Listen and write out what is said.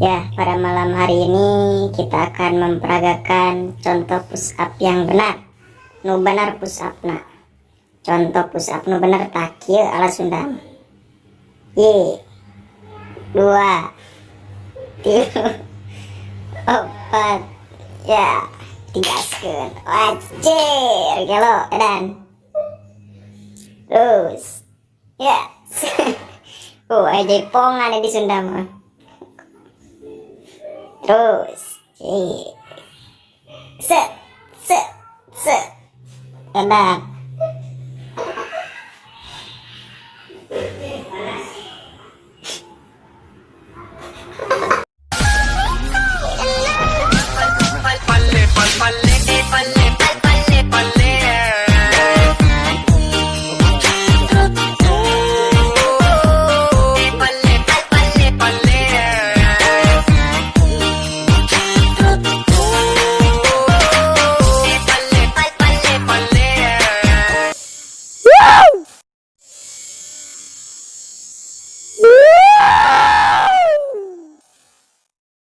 Ya, pada malam hari ini kita akan memperagakan contoh push up yang benar. Nu benar push up na. Contoh push up nu benar tak kieu ala Sunda. Ye. 2 3 4 ya, digaskeun. Wajir, gelo edan. Terus. Ya. Aja pongan di Sunda mah. Terus, set, edan.